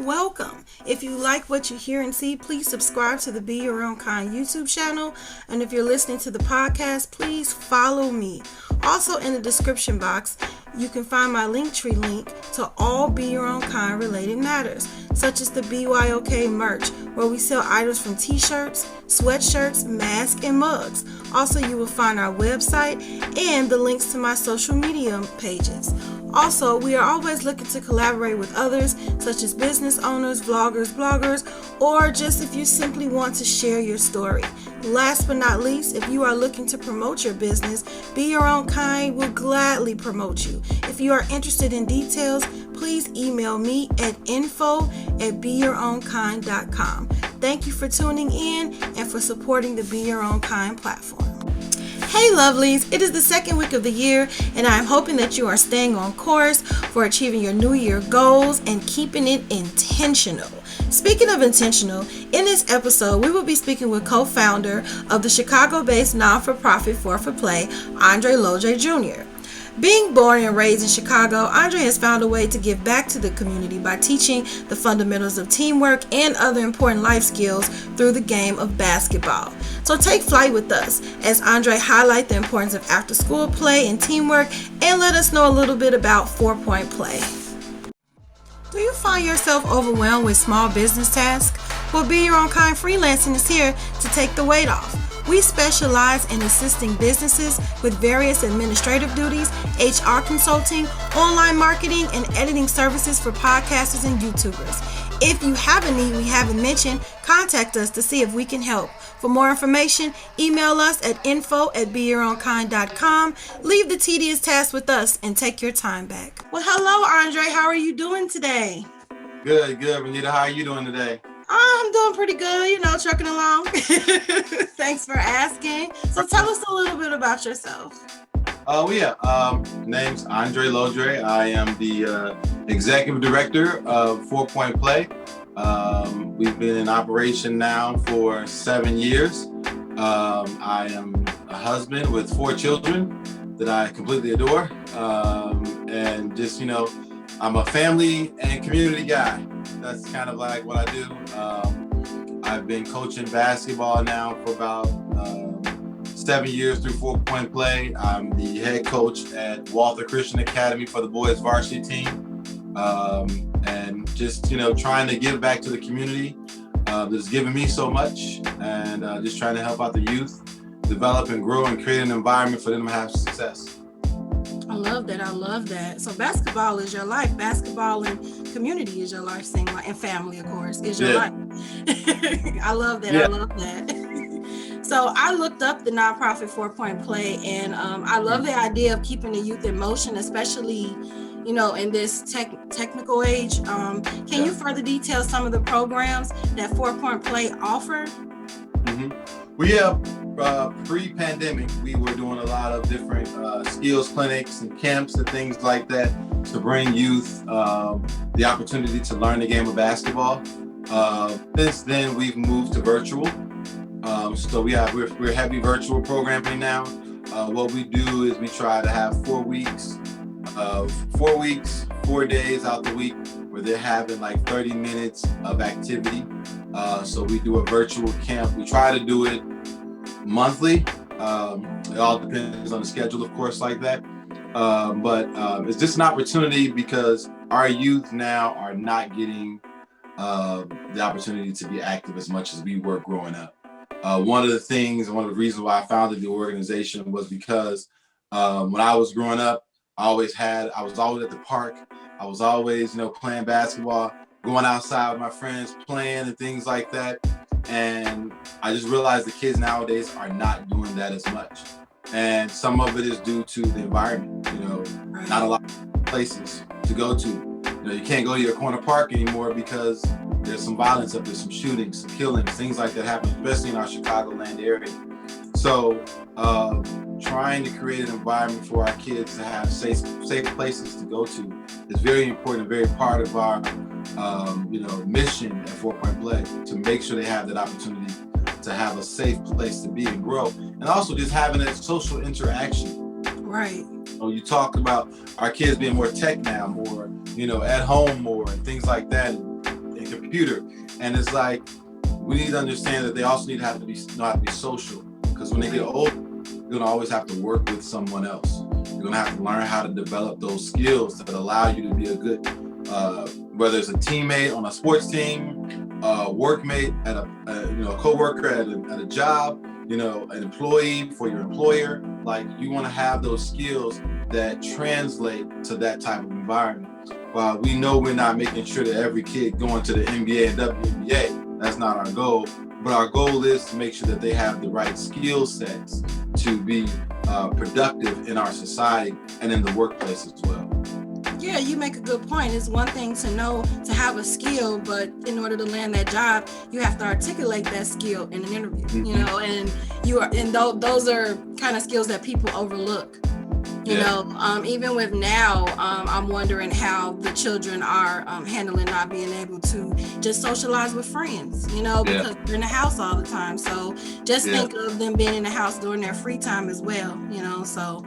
Welcome. If you like what you hear and see, please subscribe to the Be Your Own Kind YouTube channel. And if you're listening to the podcast, please follow me. Also in the description box, you can find my Linktree link to all Be Your Own Kind related matters, such as the BYOK merch, where we sell items from t-shirts, sweatshirts, masks, and mugs. Also, you will find our website and the links to my social media pages. Also, we are always looking to collaborate with others, such as business owners, vloggers, bloggers, or just if you simply want to share your story. Last but not least, if you are looking to promote your business, Be Your Own Kind will gladly promote you. If you are interested in details, please email me at info@beyourownkind.com. Thank you for tuning in and for supporting the Be Your Own Kind platform. Hey lovelies, it is the second week of the year and I'm hoping that you are staying on course for achieving your new year goals and keeping it intentional. Speaking of intentional, in this episode we will be speaking with co-founder of the Chicago-based non-for-profit For Play, Andree Lodree Jr. Being born and raised in Chicago, Andree has found a way to give back to the community by teaching the fundamentals of teamwork and other important life skills through the game of basketball. So take flight with us as Andree highlights the importance of after-school play and teamwork and let us know a little bit about 4-point play. Do you find yourself overwhelmed with small business tasks? Well, Be Your Own Kind Freelancing is here to take the weight off. We specialize in assisting businesses with various administrative duties, HR consulting, online marketing, and editing services for podcasters and YouTubers. If you have a need we haven't mentioned, contact us to see if we can help. For more information, email us at info@beyourownkind.com. Leave the tedious tasks with us and take your time back. Well, hello, Andree. How are you doing today? Good, Renita. How are you doing today? I'm doing pretty good, trucking along. Thanks for asking. So tell us a little bit about yourself. Name's Andree Lodree. I am the executive director of 4-Point Play. We've been in operation now for 7 years. I am a husband with 4 children that I completely adore. And just, I'm a family and community guy. That's kind of like what I do. I've been coaching basketball now for about 7 years through 4-Point Play. I'm the head coach at Walther Christian Academy for the boys varsity team. And just, trying to give back to the community that's given me so much, and just trying to help out the youth, develop and grow and create an environment for them to have success. I love that. So basketball is your life. Basketball and community is your life, and family, of course, is your life. I love that. Yeah. I love that. So I looked up the nonprofit 4-Point Play, and I love the idea of keeping the youth in motion, especially, in this technical age. Can you further detail some of the programs that 4-Point Play offer? Mm-hmm. We have pre-pandemic, we were doing a lot of different skills clinics and camps and things like that to bring youth the opportunity to learn the game of basketball. Since then, we've moved to virtual. So we're heavy virtual programming now. What we do is we try to have 4 weeks, 4 days out the week where they're having like 30 minutes of activity. So we do a virtual camp. We try to do it monthly. It all depends on the schedule, of course, like that. But it's just an opportunity because our youth now are not getting the opportunity to be active as much as we were growing up. One of the reasons why I founded the organization was because when I was growing up, I was always at the park. I was always, playing basketball, going outside with my friends, playing and things like that. And I just realized the kids nowadays are not doing that as much. And some of it is due to the environment, not a lot of places to go to. You can't go to your corner park anymore because there's some violence up there, some shootings, some killings, things like that happen, especially in our Chicagoland area. So trying to create an environment for our kids to have safe places to go to is very important, very part of our mission at 4-Point Play, to make sure they have that opportunity to have a safe place to be and grow, and also just having that social interaction. Right. You talk about our kids being more tech now, more at home more, and things like that. computer. And it's like, we need to understand that they also need to know how to be social, because when they get older, you're gonna always have to work with someone else. You're gonna have to learn how to develop those skills that allow you to be a good, whether it's a teammate on a sports team, a workmate at a coworker at a job, an employee for your employer. Like, you want to have those skills that translate to that type of environment. While we know we're not making sure that every kid going to the NBA and WNBA, that's not our goal. But our goal is to make sure that they have the right skill sets to be productive in our society and in the workplace as well. Yeah, you make a good point. It's one thing to know, to have a skill, but in order to land that job, you have to articulate that skill in an interview, and those are kind of skills that people overlook. Even with now, I'm wondering how the children are handling not being able to just socialize with friends, because they're in the house all the time. So just think of them being in the house during their free time as well, So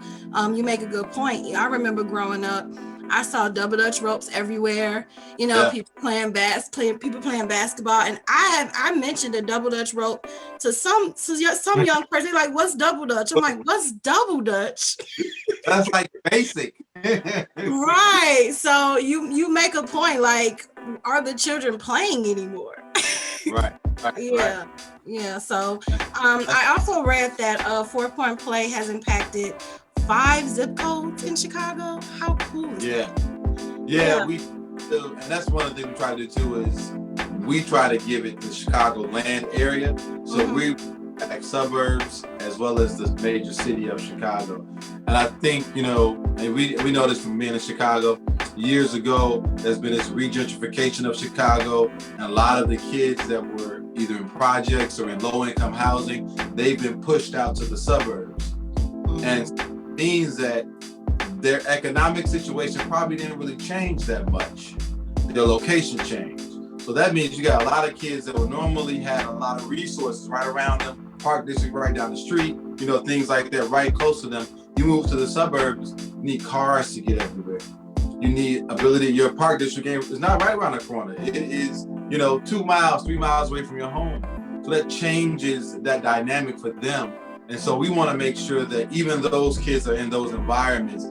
you make a good point. I remember growing up, I saw double dutch ropes everywhere. People playing basketball, and I mentioned a double dutch rope to some young person. They're like, "What's double dutch?" I'm like, "What's double dutch?" That's like basic. Right. So you make a point. Like, are the children playing anymore? Right. Yeah. Right. Yeah. So I also read that 4-point play has impacted 5 zip codes in Chicago. How cool is that? Yeah, we do, and that's one of the things we try to do too, is we try to give it the Chicago land area. So we like suburbs as well as the major city of Chicago. And I think, and we know this from being in Chicago, years ago, there's been this re-gentrification of Chicago, and a lot of the kids that were either in projects or in low-income housing, they've been pushed out to the suburbs. And means that their economic situation probably didn't really change that much. Their location changed. So that means you got a lot of kids that would normally have a lot of resources right around them, park district right down the street, things like that right close to them. You move to the suburbs, you need cars to get everywhere. You need ability, your park district is not right around the corner. It is, 2 miles, 3 miles away from your home. So that changes that dynamic for them. And so we want to make sure that even those kids that are in those environments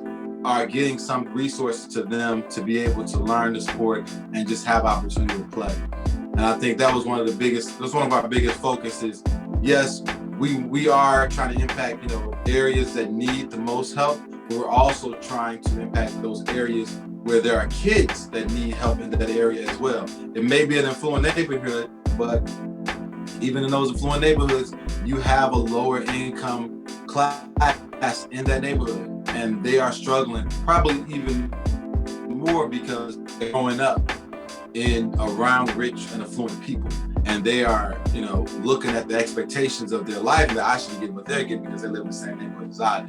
are getting some resources to them to be able to learn the sport and just have opportunity to play. And I think that was one of our biggest focuses. Yes, we are trying to impact, areas that need the most help, but we're also trying to impact those areas where there are kids that need help in that area as well. It may be an affluent neighborhood, but even in those affluent neighborhoods, you have a lower income class in that neighborhood, and they are struggling probably even more because they're growing up around rich and affluent people, and they are, looking at the expectations of their life that I should get what they're getting because they live in the same neighborhood as I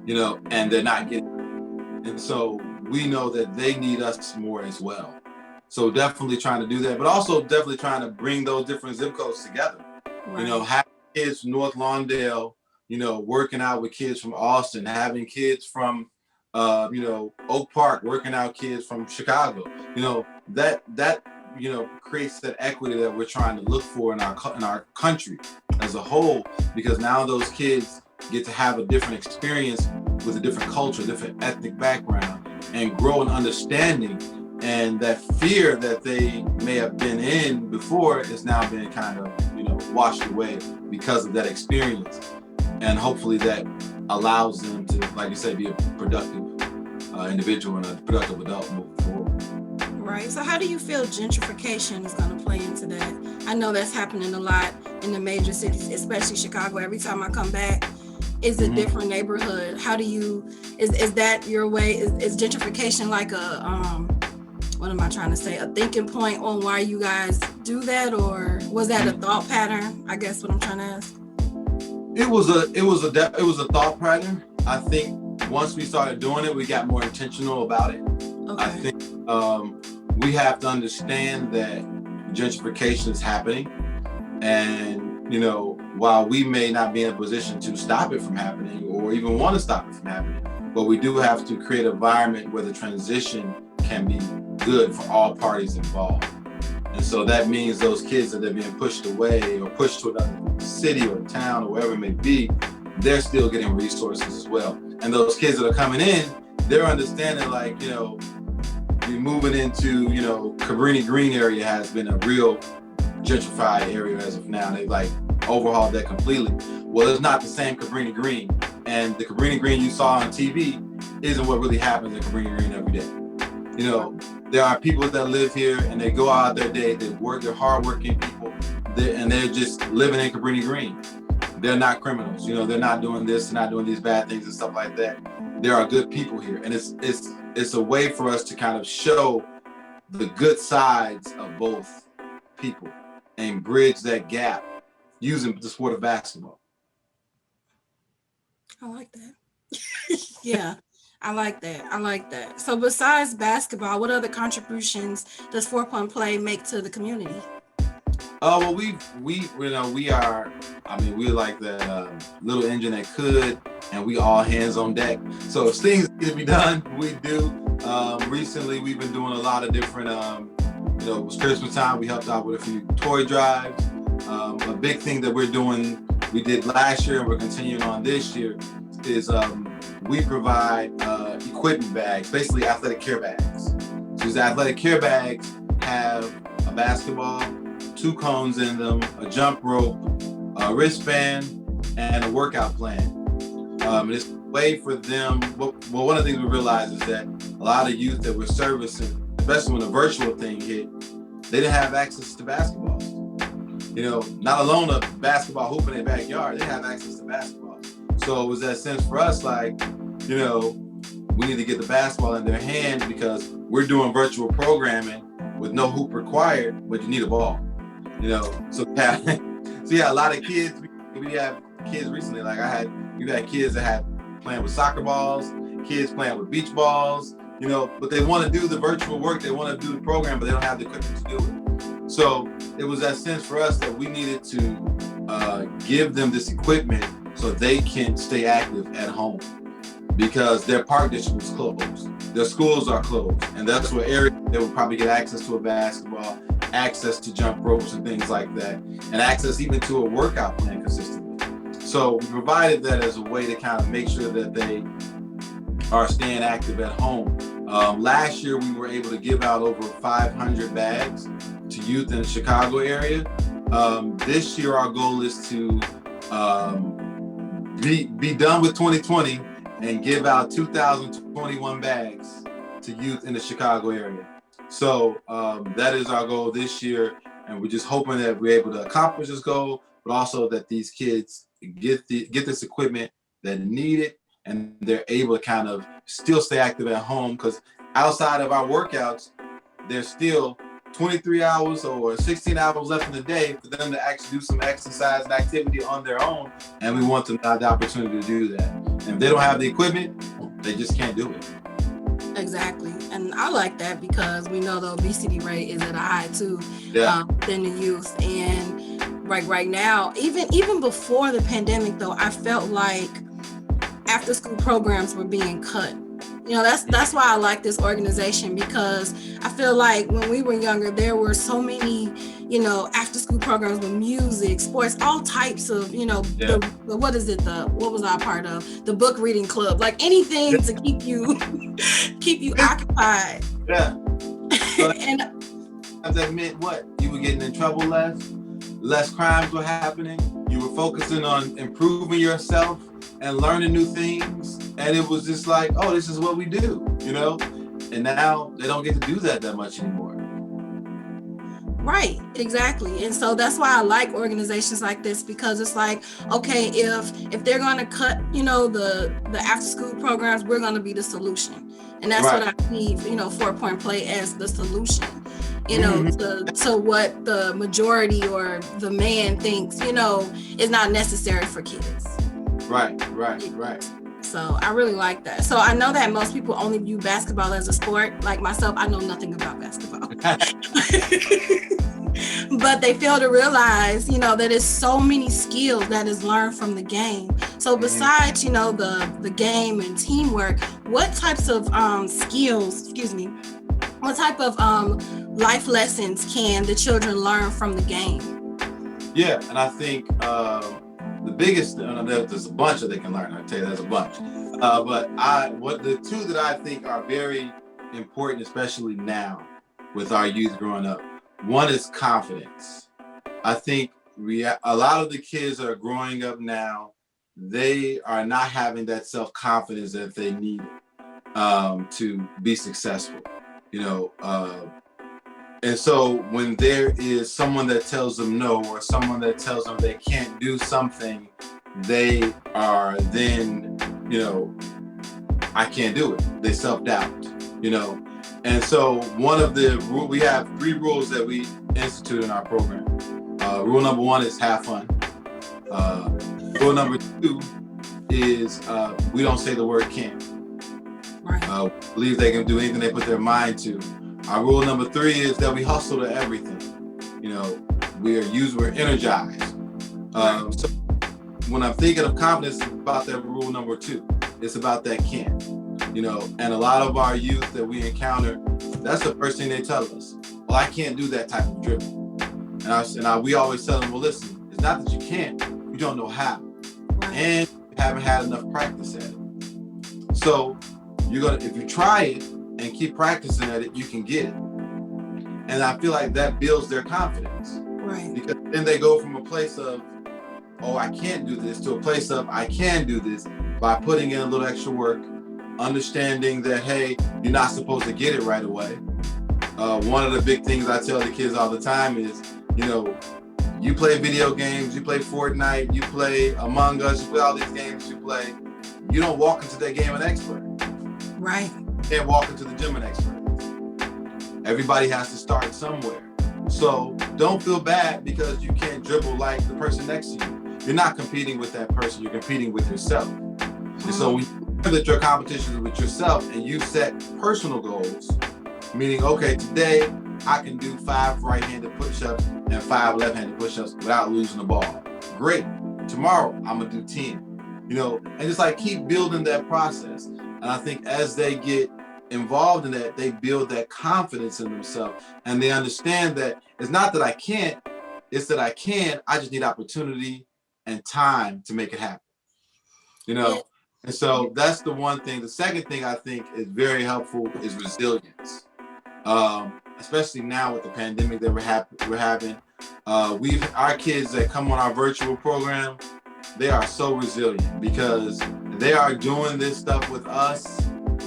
do, and they're not getting it. And so we know that they need us more as well. So definitely trying to do that, but also definitely trying to bring those different zip codes together. Right. Having kids from North Lawndale, working out with kids from Austin, having kids from, Oak Park, working out kids from Chicago. That creates that equity that we're trying to look for in our country as a whole, because now those kids get to have a different experience with a different culture, different ethnic background, and grow an understanding. And that fear that they may have been in before is now being kind of, washed away because of that experience. And hopefully that allows them to, like you said, be a productive individual and a productive adult moving forward. Right. So how do you feel gentrification is going to play into that? I know that's happening a lot in the major cities, especially Chicago. Every time I come back, it's a different neighborhood. How do you, is that your way? Is gentrification like what am I trying to say? A thinking point on why you guys do that, or was that a thought pattern? I guess what I'm trying to ask. It was a thought pattern. I think once we started doing it, we got more intentional about it. Okay. I think we have to understand that gentrification is happening, and while we may not be in a position to stop it from happening or even want to stop it from happening, but we do have to create an environment where the transition can be good for all parties involved. And so that means those kids that are being pushed away or pushed to another city or town or wherever it may be, they're still getting resources as well. And those kids that are coming in, they're understanding like, you're moving into, Cabrini Green area has been a real gentrified area as of now. They've like overhauled that completely. Well, it's not the same Cabrini Green. And the Cabrini Green you saw on TV isn't what really happens in Cabrini Green every day. There are people that live here and they go out their day, they're hardworking people, and they're just living in Cabrini Green. They're not criminals, they're not doing this, they're not doing these bad things and stuff like that. There are good people here. And it's a way for us to kind of show the good sides of both people and bridge that gap using the sport of basketball. I like that. Yeah, I like that. So besides basketball, what other contributions does 4-Point Play make to the community? Well, we're like the little engine that could, and we all hands on deck. So if things need to be done, we do. Recently, we've been doing a lot of different, it was Christmas time, we helped out with a few toy drives. A big thing that we did last year and we're continuing on this year is we provide equipment bags, basically athletic care bags. So these athletic care bags have a basketball, 2 cones in them, a jump rope, a wristband, and a workout plan. It's a way for them. Well, one of the things we realized is that a lot of youth that we're servicing, especially when the virtual thing hit, they didn't have access to basketball. Not alone a basketball hoop in their backyard, they have access to basketball. So it was that sense for us, like, we need to get the basketball in their hands because we're doing virtual programming with no hoop required, but you need a ball. So a lot of kids, we have kids recently, like we've had kids that had playing with soccer balls, kids playing with beach balls, but they want to do the virtual work, they want to do the program, but they don't have the equipment to do it. So it was that sense for us that we needed to give them this equipment so they can stay active at home because their park district was closed. Their schools are closed, and that's where area they would probably get access to a basketball, access to jump ropes and things like that, and access even to a workout plan consistently. So we provided that as a way to kind of make sure that they are staying active at home. Last year, we were able to give out over 500 bags to youth in the Chicago area. This year, our goal is to be done with 2020 and give out 2,021 bags to youth in the Chicago area. So that is our goal this year, and we're just hoping that we're able to accomplish this goal, but also that these kids get this equipment that need it, and they're able to kind of still stay active at home, because outside of our workouts, there's still 23 hours or 16 hours left in the day for them to actually do some exercise and activity on their own, and we want them to have the opportunity to do that. And if they don't have the equipment, they just can't do it. Exactly. And I like that because we know the obesity rate is at a high too, than the youth. And right now, even before the pandemic though, I felt like after school programs were being cut. That's why I like this organization, because I feel like when we were younger, there were so many, after school programs with music, sports, all types of, what was I part of? The book reading club, like anything to keep you occupied. Yeah. So and that meant what? You were getting in trouble less crimes were happening. You were focusing on improving yourself and learning new things. And it was just like, oh, this is what we do, And now they don't get to do that much anymore. Right, exactly. And so that's why I like organizations like this, because it's like, okay, if they're going to cut, the after school programs, we're going to be the solution. And that's right. What I see, 4-Point Play as the solution, to what the majority or the man thinks, is not necessary for kids. Right. So I really like that. So I know that most people only view basketball as a sport. Like myself, I know nothing about basketball. But they fail to realize, that there's so many skills that is learned from the game. So besides, the game and teamwork, what types of skills, what type of life lessons can the children learn from the game? Yeah, and I think the biggest, there's a bunch that they can learn. I tell you, there's a bunch. But the two that I think are very important, especially now with our youth growing up, one is confidence. I think a lot of the kids that are growing up now, they are not having that self-confidence that they need to be successful. You know, and so when there is someone that tells them no, or someone that tells them they can't do something, they are then, you know, I can't do it. They self-doubt, you know. And so we have 3 rules that we institute in our program. Rule number 1 is have fun. Rule number 2 is we don't say the word can't. Right. Believe they can do anything they put their mind to. Our rule number 3 is that we hustle to everything. You know, we're energized. So when I'm thinking of confidence, it's about that rule number 2. It's about that can. You know, and a lot of our youth that we encounter, that's the first thing they tell us. Well, I can't do that type of dribble. And we always tell them, well, listen, it's not that you can't, you don't know how. Right. And you haven't had enough practice at it. So if you try it and keep practicing at it, you can get it. And I feel like that builds their confidence. Right. Because then they go from a place of, oh, I can't do this, to a place of, I can do this, by putting in a little extra work, understanding that, hey, you're not supposed to get it right away. One of the big things I tell the kids all the time is, you know, you play video games, you play Fortnite, you play Among Us, you play all these games you play. You don't walk into that game an expert. Right. You can't walk into the gym an expert. Everybody has to start somewhere. So don't feel bad because you can't dribble like the person next to you. You're not competing with that person, you're competing with yourself. And so when you know that your competition is with yourself and you set personal goals, meaning, okay, today I can do 5 right-handed push-ups and 5 left-handed push-ups without losing the ball. Great. Tomorrow I'm gonna do 10. You know, and just like keep building that process. And I think as they get involved in that, they build that confidence in themselves, and they understand that it's not that I can't, it's that I can. I just need opportunity and time to make it happen. You know, Yeah. and so that's the one thing. The second thing I think is very helpful is resilience, especially now with the pandemic that we're having. Our kids that come on our virtual program, they are so resilient because they are doing this stuff with us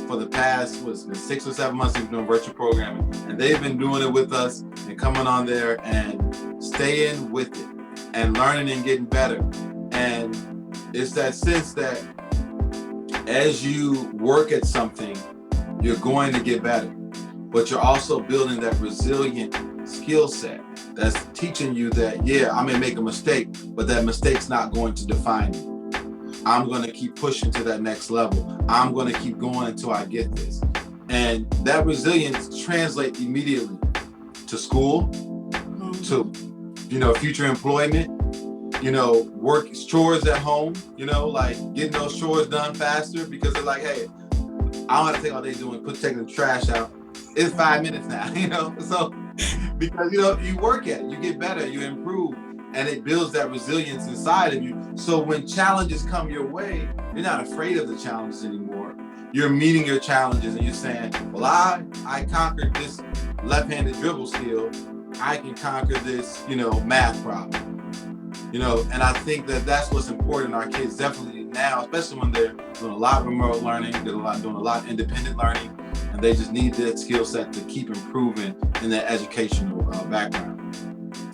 for the past 6 or 7 months. We've been doing virtual programming, and they've been doing it with us and coming on there and staying with it and learning and getting better. And it's that sense that as you work at something, you're going to get better, but you're also building that resilient skill set that's teaching you that, yeah, I may make a mistake, but that mistake's not going to define me. I'm going to keep pushing to that next level. I'm going to keep going until I get this. And that resilience translates immediately to school, to, you know, future employment, you know, work, chores at home, you know, like getting those chores done faster because they're like, hey, I don't have to take all day taking the trash out. It's 5 minutes now, you know? So, because, you know, you work at it, you get better, you improve, and it builds that resilience inside of you. So when challenges come your way, you're not afraid of the challenges anymore. You're meeting your challenges and you're saying, well, I conquered this left-handed dribble skill. I can conquer this, you know, math problem. You know, and I think that that's what's important in our kids definitely now, especially when they're doing a lot of remote learning, doing a lot of independent learning, and they just need that skill set to keep improving in their educational background.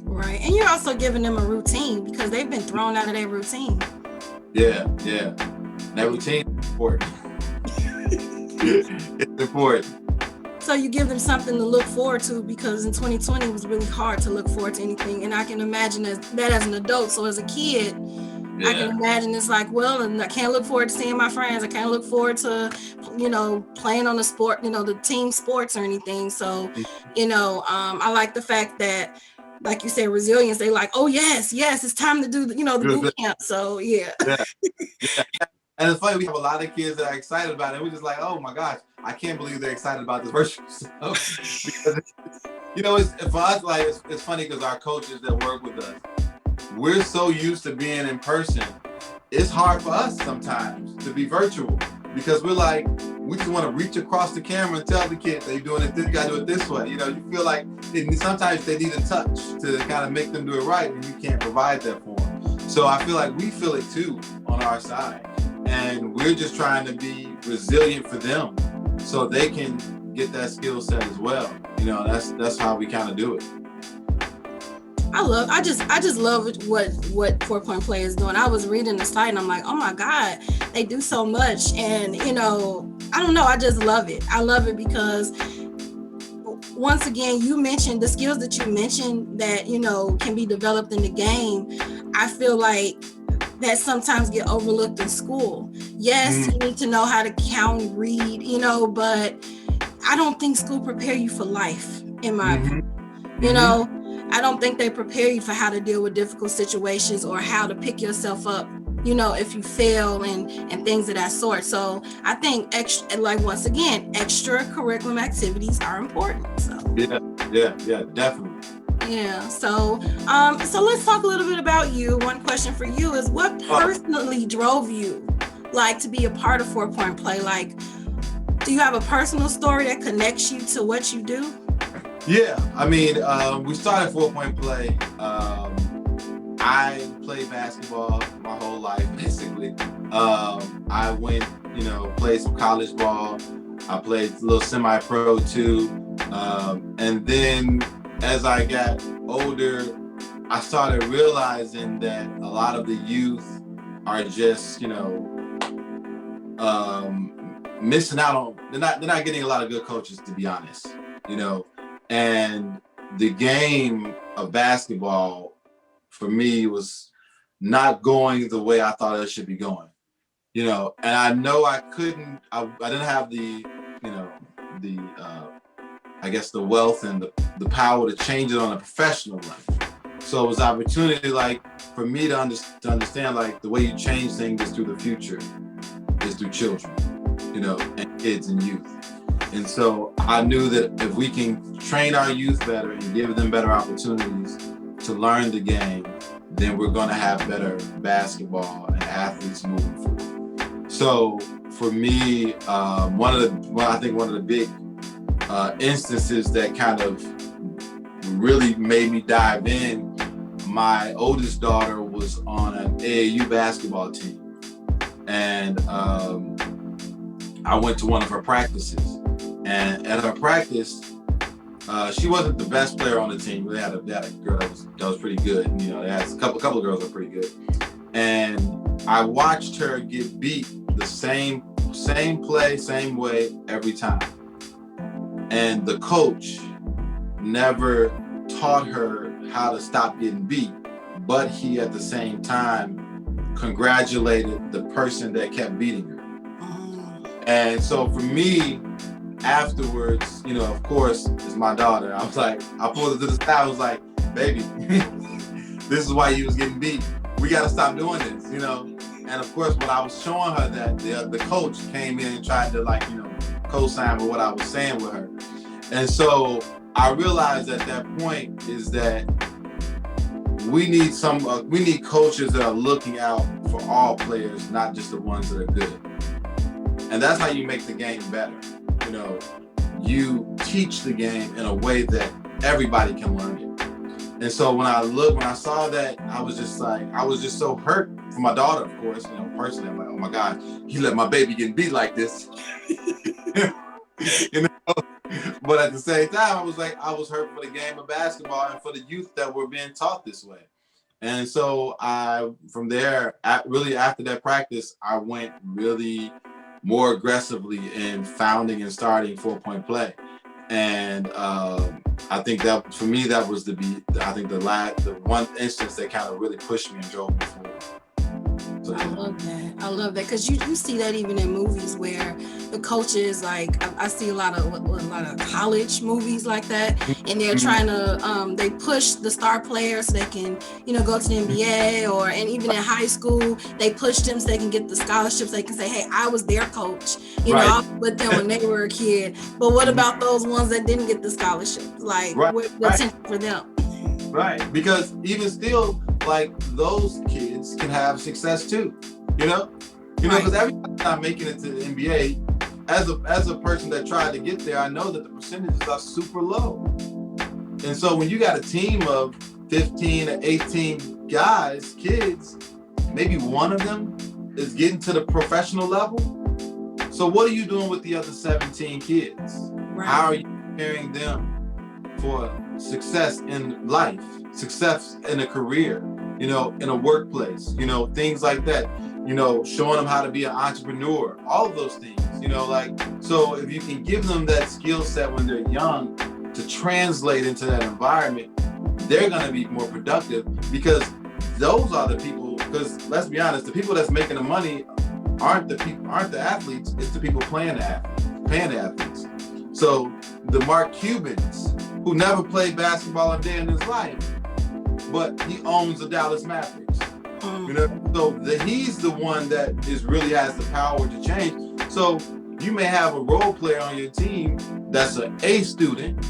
Right, and you're also giving them a routine because they've been thrown out of their routine. Yeah. That routine is important. It's important. So you give them something to look forward to because in 2020 it was really hard to look forward to anything. And I can imagine that as an adult. So as a kid, yeah. I can imagine it's like, well, and I can't look forward to seeing my friends. I can't look forward to, you know, playing on the sport, you know, the team sports or anything. So, you know, I like the fact that, like you said, resilience, they like, oh, yes, it's time to do, the boot camp. So, yeah. And it's funny, we have a lot of kids that are excited about it. We're just like, oh my gosh, I can't believe they're excited about this virtual stuff. You know, it's for us, like it's funny because our coaches that work with us, we're so used to being in person. It's hard for us sometimes to be virtual because we're like, we just want to reach across the camera and tell the kid they're doing it, this gotta do it this way. You know, you feel like sometimes they need a touch to kind of make them do it right, and you can't provide that for them. So I feel like we feel it too on our side, and we're just trying to be resilient for them so they can get that skill set as well. You know, that's how we kind of do it. I just love what 4-point play is doing. I was reading the site and I'm like, oh my God, they do so much. And you know, I don't know, I just love it. I love it because once again, you mentioned the skills that you mentioned that, you know, can be developed in the game. I feel like that sometimes get overlooked in school. Yes, you need to know how to count and read, you know, but I don't think school prepare you for life, in my opinion. You know, I don't think they prepare you for how to deal with difficult situations or how to pick yourself up, you know, if you fail and things of that sort. So I think once again, extracurricular activities are important. So yeah, definitely. Yeah. So let's talk a little bit about you. One question for you is, what personally drove you like to be a part of 4-point play? Like, do you have a personal story that connects you to what you do? Yeah, I mean, we started 4-point play. I played basketball my whole life, basically. I went, you know, played some college ball. I played a little semi-pro too. And then as I got older, I started realizing that a lot of the youth are just, you know, missing out on, they're not getting a lot of good coaches, to be honest, you know. And the game of basketball for me was not going the way I thought it should be going, you know. And I know I didn't have the, you know, the I guess the wealth and the power to change it on a professional level. So it was opportunity, like, for me to understand, like, the way you change things is through the future, is through children, you know, and kids and youth. And so I knew that if we can train our youth better and give them better opportunities to learn the game, then we're going to have better basketball and athletes moving forward. So for me, one of the big instances that kind of really made me dive in, my oldest daughter was on an AAU basketball team. And I went to one of her practices. And at her practice, she wasn't the best player on the team. They had a girl that was pretty good. You know, they had a couple of girls that were pretty good. And I watched her get beat the same play, same way every time. And the coach never taught her how to stop getting beat, but he at the same time congratulated the person that kept beating her. And so for me, afterwards, you know, of course, it's my daughter. I was like, I pulled her to the side. I was like, baby, this is why you was getting beat. We got to stop doing this, you know. And of course, when I was showing her that, the coach came in and tried to, like, you know, co-sign with what I was saying with her. And so I realized at that point is that we need coaches that are looking out for all players, not just the ones that are good. And that's how you make the game better. You know, you teach the game in a way that everybody can learn it. And so when I saw that, I was just so hurt for my daughter, of course, you know, personally. I'm like, oh my God, he let my baby get beat like this. You know? But at the same time, I was hurt for the game of basketball and for the youth that were being taught this way. And so from there, really after that practice, I went really more aggressively in founding and starting 4-point play. And I think that for me, that was the one instance that kind of really pushed me and drove me forward. So, I love that. Because you see that even in movies where the coaches, like I see a lot of college movies like that, and they're trying to they push the star players so they can, you know, go to the NBA, and even in high school they push them so they can get the scholarships. They can say, hey, I was their coach, you know, I was with them when they were a kid. But what about those ones that didn't get the scholarships? Like, what's the attention for them? Right, because even still, like, those kids can have success too, you know, because everybody's not making it to the NBA. As a person that tried to get there, I know that the percentages are super low. And so when you got a team of 15 to 18 guys, kids, maybe one of them is getting to the professional level. So what are you doing with the other 17 kids? Right. How are you preparing them for success in life, success in a career, you know, in a workplace, you know, things like that, you know, showing them how to be an entrepreneur, all of those things, you know, like, so if you can give them that skill set when they're young to translate into that environment, they're going to be more productive, because those are the people, because let's be honest, the people that's making the money aren't the athletes, it's the people paying the athletes. So the Mark Cubans, who never played basketball a day in his life, but he owns the Dallas Mavericks. You know, so he's the one that really has the power to change. So you may have a role player on your team that's an A student,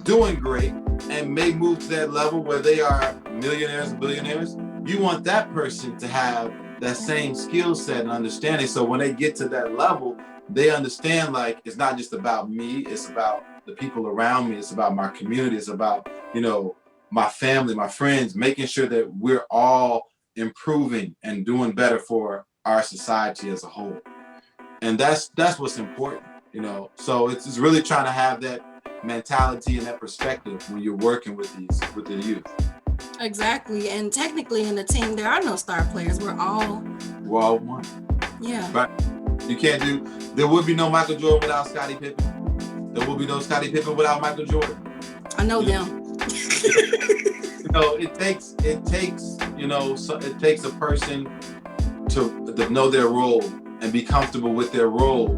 doing great, and may move to that level where they are millionaires and billionaires. You want that person to have that same skill set and understanding. So when they get to that level, they understand, like, it's not just about me, it's about the people around me, it's about my community, it's about, you know, my family, my friends, making sure that we're all improving and doing better for our society as a whole. And that's what's important, you know. So it's really trying to have that mentality and that perspective when you're working with the youth. Exactly. And technically in the team there are no star players. We're all one. Yeah. Right. There would be no Michael Jordan without Scottie Pippen. There will be no Scottie Pippen without Michael Jordan. I know them. You know, it takes a person to know their role and be comfortable with their role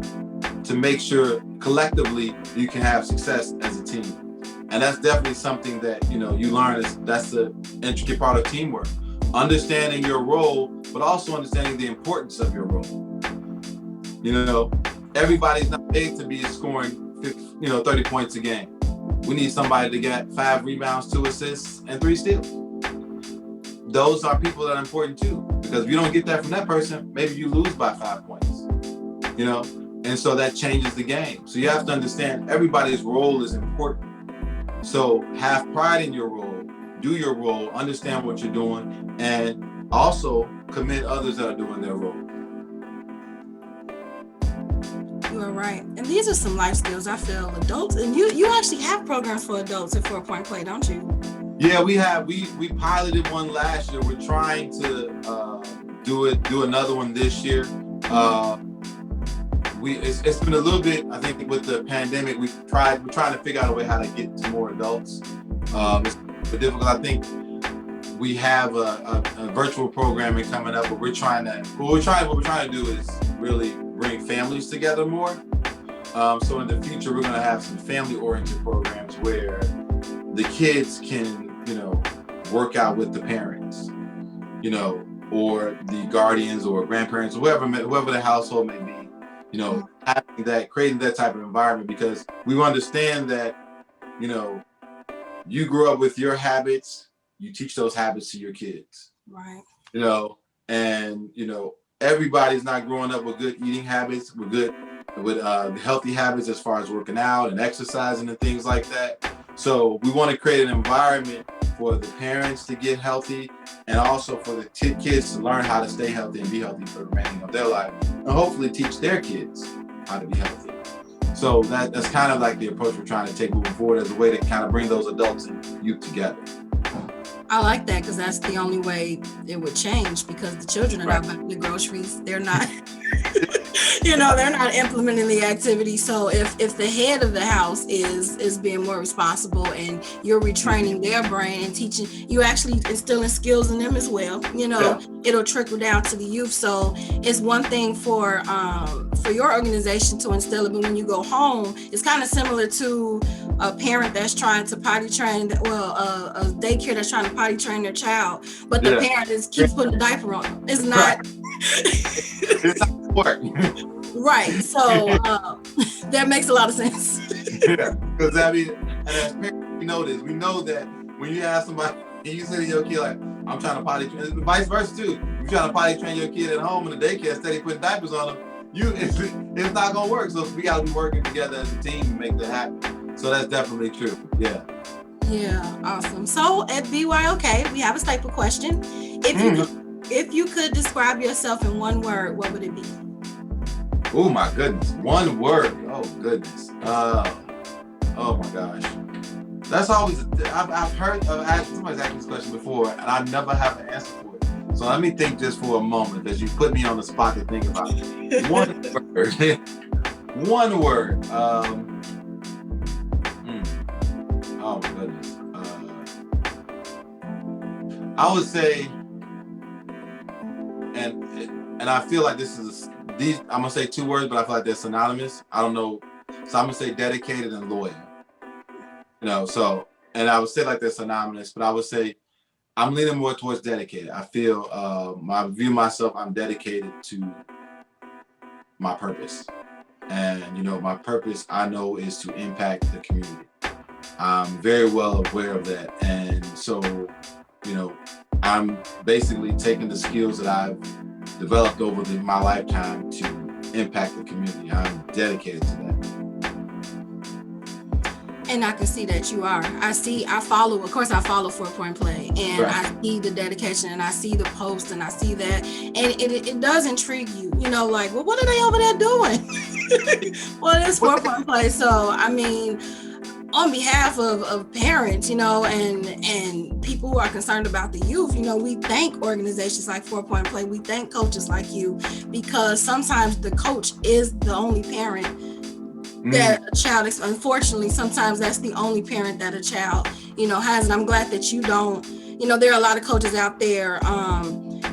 to make sure collectively you can have success as a team. And that's definitely something that, you know, you learn that's the intricate part of teamwork. Understanding your role, but also understanding the importance of your role. You know, everybody's not paid to be scoring 30 points a game. We need somebody to get 5 rebounds, 2 assists, and 3 steals. Those are people that are important too, because if you don't get that from that person, maybe you lose by 5 points, you know? And so that changes the game. So you have to understand everybody's role is important. So have pride in your role, do your role, understand what you're doing, and also commit others that are doing their role. You are right. And these are some life skills I feel adults, and you actually have programs for adults at 4 Point Play, don't you? Yeah, we have. We piloted one last year. We're trying to do another one this year. It's been a little bit, I think, with the pandemic. We're trying to figure out a way how to get to more adults. It's been difficult. I think we have a virtual programming coming up, but what we're trying to do is really bring families together more. So in the future, we're going to have some family-oriented programs where the kids can, you know, work out with the parents, you know, or the guardians or grandparents, whoever the household may be, you know, creating that type of environment, because we understand that, you know, you grew up with your habits, you teach those habits to your kids. Right. You know, and, you know, everybody's not growing up with good eating habits, with healthy habits as far as working out and exercising and things like that. So we want to create an environment for the parents to get healthy, and also for the kids to learn how to stay healthy and be healthy for the remaining of their life, and hopefully teach their kids how to be healthy. So that's kind of like the approach we're trying to take moving forward, as a way to kind of bring those adults and youth together. I like that, because that's the only way it would change, because the children are not buying the groceries. They're not They're not implementing the activity. So if the head of the house is being more responsible, and you're retraining their brain and teaching, you actually instilling skills in them as well, Yeah. it'll trickle down to the youth. So it's one thing for your organization to instill it, but when you go home, it's kind of similar to a parent that's trying to potty train, a daycare that's trying to potty train their child, but the parent keeps putting the diaper on them. It's not. It's not work. Right. So that makes a lot of sense. Yeah, because I mean, and as parents, we know this. We know that when you ask somebody, and you say to your kid, like, I'm trying to potty train, vice versa too. You're trying to potty train your kid at home in the daycare, steady putting diapers on them, it's not gonna work. So we gotta be working together as a team to make that happen. So that's definitely true. Yeah. Yeah, awesome. So at BYOK, we have a staple question. If you could describe yourself in one word, what would it be? Oh my goodness, one word. Oh goodness. Oh my gosh. That's always. I've heard somebody's asked this question before, and I never have an answer for it. So let me think just for a moment, because you put me on the spot to think about it. One word. One word. Oh my goodness. I would say, and I feel like this is these. I'm gonna say two words, but I feel like they're synonymous. I don't know, so I'm gonna say dedicated and loyal. So, and I would say like they're synonymous, but I would say I'm leaning more towards dedicated. I feel I view myself. I'm dedicated to my purpose, and my purpose I know is to impact the community. I'm very well aware of that, and so I'm basically taking the skills that I've developed over my lifetime to impact the community. I'm dedicated to that. And I can see that you are. I follow 4 Point Play, and Right. I see the dedication, and I see the post, and I see that, and it does intrigue you, like, well, what are they over there doing? Well, it's 4 Point Play. So, I mean, on behalf of parents, and people who are concerned about the youth, we thank organizations like 4 Point Play. We thank coaches like you, because sometimes the coach is the only parent that a child is. Unfortunately, sometimes that's the only parent that a child, has. And I'm glad that you don't, there are a lot of coaches out there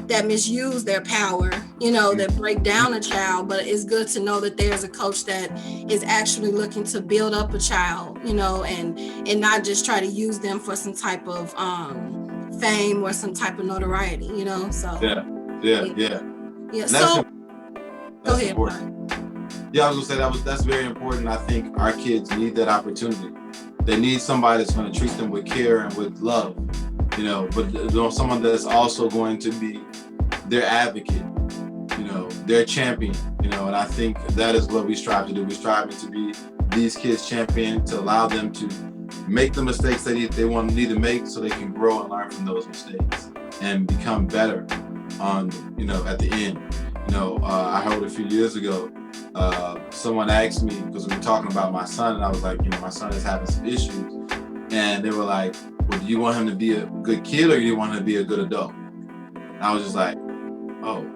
that misuse their power, that break down a child, but it's good to know that there's a coach that is actually looking to build up a child, and not just try to use them for some type of fame or some type of notoriety, so. Yeah. So go ahead, important. Yeah, I was gonna say that's very important. I think our kids need that opportunity. They need somebody that's going to treat them with care and with love, but someone that's also going to be their advocate, their champion, and I think that is what we strive to do. We're striving to be these kids' champion, to allow them to make the mistakes that they need to make, so they can grow and learn from those mistakes and become better at the end. I heard a few years ago, someone asked me, because we were talking about my son, and I was like, my son is having some issues, and they were like, well, do you want him to be a good kid, or do you want him to be a good adult? And I was just like, oh,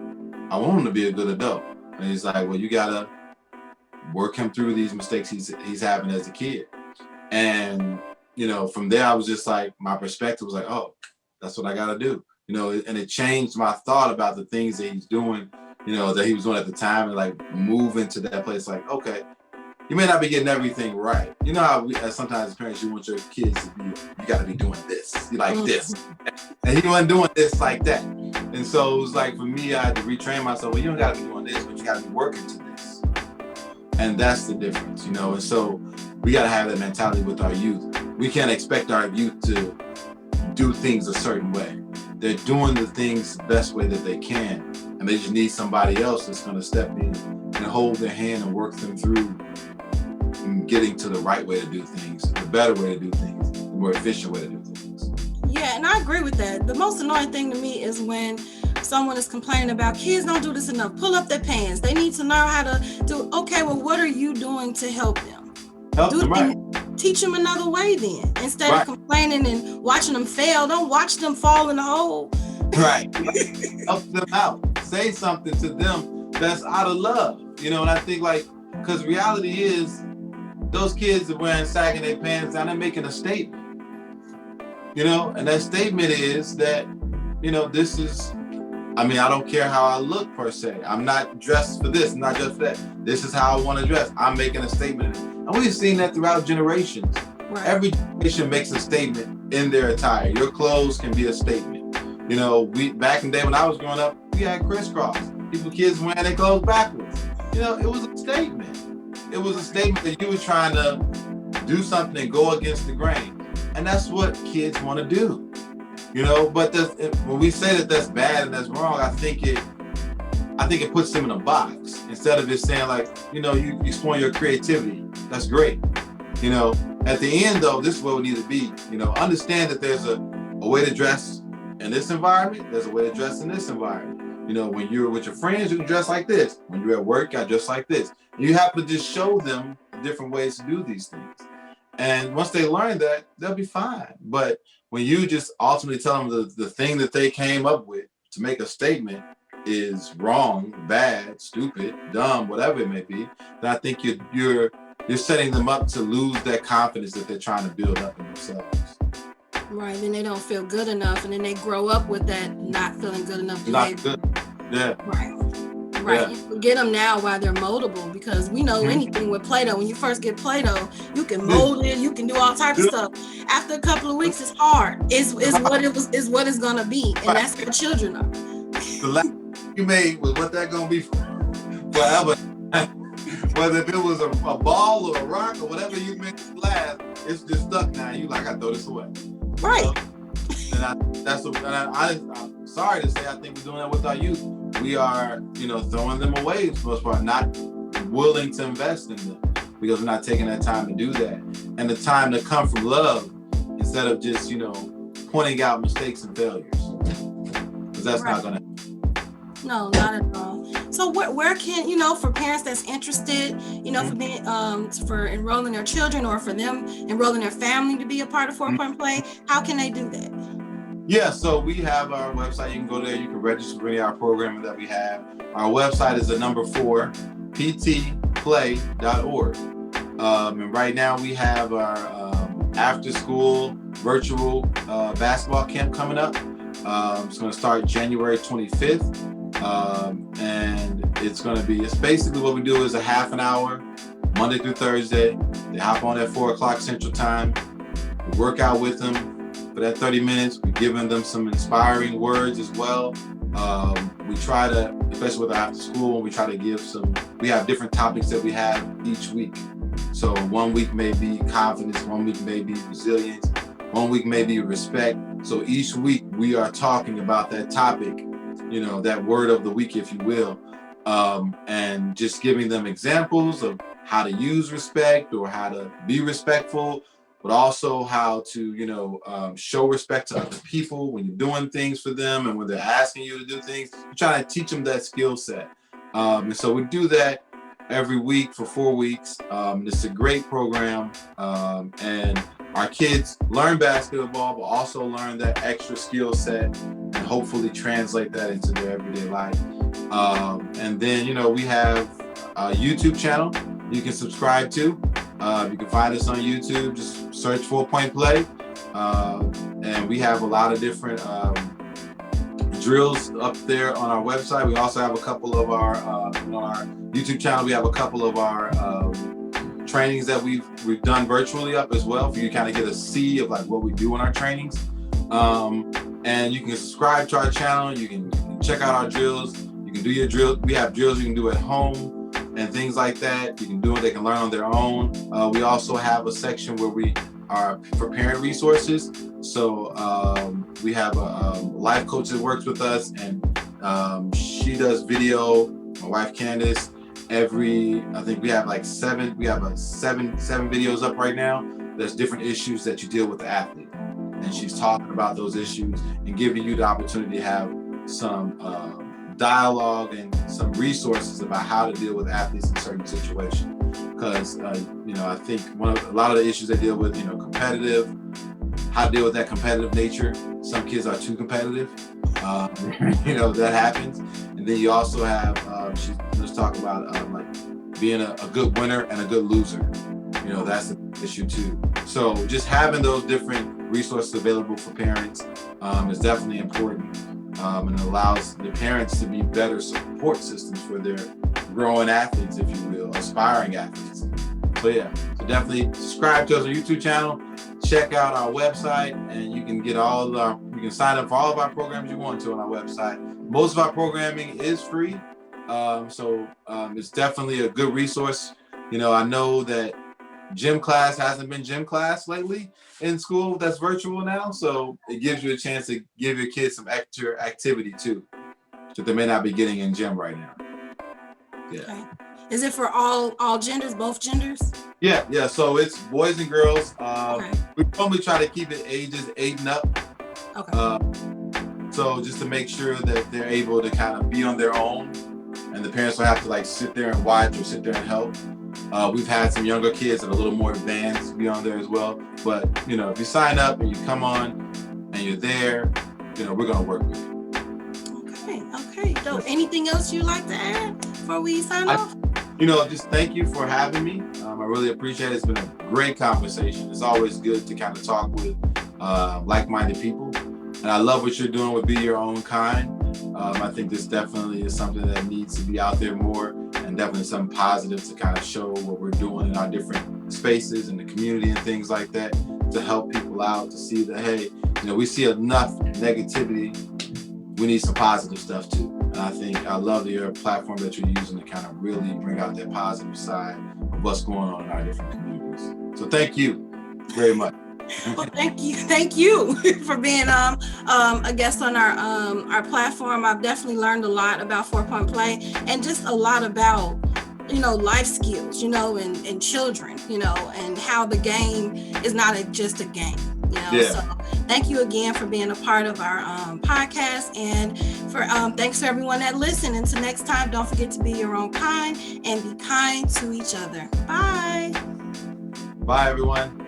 I want him to be a good adult. And he's like, well, you gotta work him through these mistakes he's having as a kid. And from there, I was just like, my perspective was like, oh, that's what I gotta do. And it changed my thought about the things that he's doing, that he was doing at the time, and like move into that place. Like, okay, you may not be getting everything right. How sometimes as parents, you want your kids to be, you got to be doing this, you like this, and he wasn't doing this like that. And so it was like, for me, I had to retrain myself. Well, you don't got to be doing this, but you got to be working to this, and that's the difference, And so we got to have that mentality with our youth. We can't expect our youth to do things a certain way. They're doing the things the best way that they can, and they just need somebody else that's going to step in and hold their hand and work them through getting to the right way to do things, the better way to do things, the more efficient way to do things. Yeah, and I agree with that. The most annoying thing to me is when someone is complaining about kids don't do this enough. Pull up their pants. They need to learn how to do. Okay, well, what are you doing to help them? Teach them another way then. Instead of complaining and watching them fail, don't watch them fall in the hole. Right. Help them out. Say something to them that's out of love. You know, and I think like, because reality is, those kids are wearing sagging their pants down, they're making a statement. You know, and that statement is that, you know, this is, I mean, I don't care how I look per se. I'm not dressed for this, I'm not dressed for that. This is how I want to dress. I'm making a statement. And we've seen that throughout generations. Right. Every generation makes a statement in their attire. Your clothes can be a statement. You know, we back in the day when I was growing up, we had crisscross. Kids wearing their clothes backwards. You know, it was a statement. It was a statement that you were trying to do something and go against the grain. And that's what kids want to do. You know, but when we say that that's bad and that's wrong, I think it puts them in a box instead of just saying like, you know, you exploring your creativity. That's great. You know, at the end though, this is where we need to be. You know, understand that there's a way to dress in this environment. There's a way to dress in this environment. You know, when you're with your friends, you can dress like this. When you're at work, you dress like this. You have to just show them different ways to do these things. And once they learn that, they'll be fine. But when you just ultimately tell them the thing that they came up with to make a statement is wrong, bad, stupid, dumb, whatever it may be, then I think you're setting them up to lose that confidence that they're trying to build up in themselves. Right, then they don't feel good enough, and then they grow up with that not feeling good enough behavior. Yeah. Right. Yeah. You get them now while they're moldable, because we know anything with Play-Doh. When you first get Play-Doh, you can mold it, you can do all types of stuff. After a couple of weeks, it's hard. It's what it's gonna be, and that's what children are. The last you made was what that gonna be forever. Whether if it was a ball or a rock or whatever you made last, it's just stuck now. You like, I throw this away. Right. And I'm sorry to say, I think we're doing that with our youth. We are, you know, throwing them away for the most part, not willing to invest in them because we're not taking that time to do that. And the time to come from love instead of just, you know, pointing out mistakes and failures. Because that's not going to happen. No, not at all. So where can, you know, for parents that's interested, you know, for being, for enrolling their children or for them enrolling their family to be a part of 4-Point Play, how can they do that? Yeah, so we have our website. You can go there. You can register for any of our programming that we have. Our website is the number 4, ptplay.org. And right now we have our after-school virtual basketball camp coming up. It's going to start January 25th. And it's basically what we do is a half an hour, Monday through Thursday. They hop on at 4 o'clock Central Time. We work out with them for that 30 minutes. We're giving them some inspiring words as well. We try to, especially with after school, we try to we have different topics that we have each week. So 1 week may be confidence, 1 week may be resilience, 1 week may be respect. So each week we are talking about that topic, you know, that word of the week, if you will, and just giving them examples of how to use respect or how to be respectful, but also how to, you know, show respect to other people when you're doing things for them and when they're asking you to do things. We're trying to teach them that skill set. And so we do that every week for 4 weeks. It's a great program. And our kids learn basketball, but also learn that extra skill set and hopefully translate that into their everyday life. And then, you know, we have a YouTube channel you can subscribe to. You can find us on YouTube, just search 4-Point Play. And we have a lot of different drills up there on our website. We also have a couple of our, on our YouTube channel, we have a couple of our trainings that we've done virtually up as well for you to kind of get a see of like what we do in our trainings. And you can subscribe to our channel. You can check out our drills. You can do your drill. We have drills you can do at home and things like that. You can do it. They can learn on their own. We also have a section where we are for parent resources. So we have a life coach that works with us, and she does video. My wife Candace. I think we have like seven videos up right now. There's different issues that you deal with the athlete, and she's talking about those issues and giving you the opportunity to have some dialogue and some resources about how to deal with athletes in certain situations. Because you know, I think a lot of the issues they deal with, you know, competitive, how to deal with that competitive nature. Some kids are too competitive. You know, that happens. And And then you also have, let's talk about like being a good winner and a good loser. You know, that's the issue too. So just having those different resources available for parents is definitely important, and allows the parents to be better support systems for their growing athletes, if you will, aspiring athletes. So yeah, so definitely subscribe to us on our YouTube channel, check out our website, and you can get you can sign up for all of our programs you want to on our website. Most of our programming is free, so it's definitely a good resource. You know, I know that gym class hasn't been gym class lately in school, that's virtual now, so it gives you a chance to give your kids some extra activity too that they may not be getting in gym right now. Yeah. Okay. Is it for all genders, both genders? Yeah, so it's boys and girls. Okay. We normally try to keep it ages 8 and up. Okay. So just to make sure that they're able to kind of be on their own, and the parents don't have to like sit there and watch or sit there and help. We've had some younger kids that are a little more advanced be on there as well. But you know, if you sign up and you come on and you're there, you know, we're gonna work with you. Okay. So anything else you'd like to add before we sign off? You know, just thank you for having me. I really appreciate it. It's been a great conversation. It's always good to kind of talk with like-minded people. And I love what you're doing with Be Your Own Kind. I think this definitely is something that needs to be out there more, and definitely something positive to kind of show what we're doing in our different spaces in the community and things like that, to help people out, to see that, hey, you know, we see enough negativity. We need some positive stuff too. And I think I love your platform that you're using to kind of really bring out that positive side of what's going on in our different communities. So thank you very much. Well, thank you for being a guest on our platform. I've definitely learned a lot about 4-point play, and just a lot about, you know, life skills, you know, and children, you know, and how the game is not just a game, you know. Yeah. So thank you again for being a part of our podcast, and for thanks to everyone that listened. Until next time, don't forget to be your own kind and be kind to each other. Bye. Bye, everyone.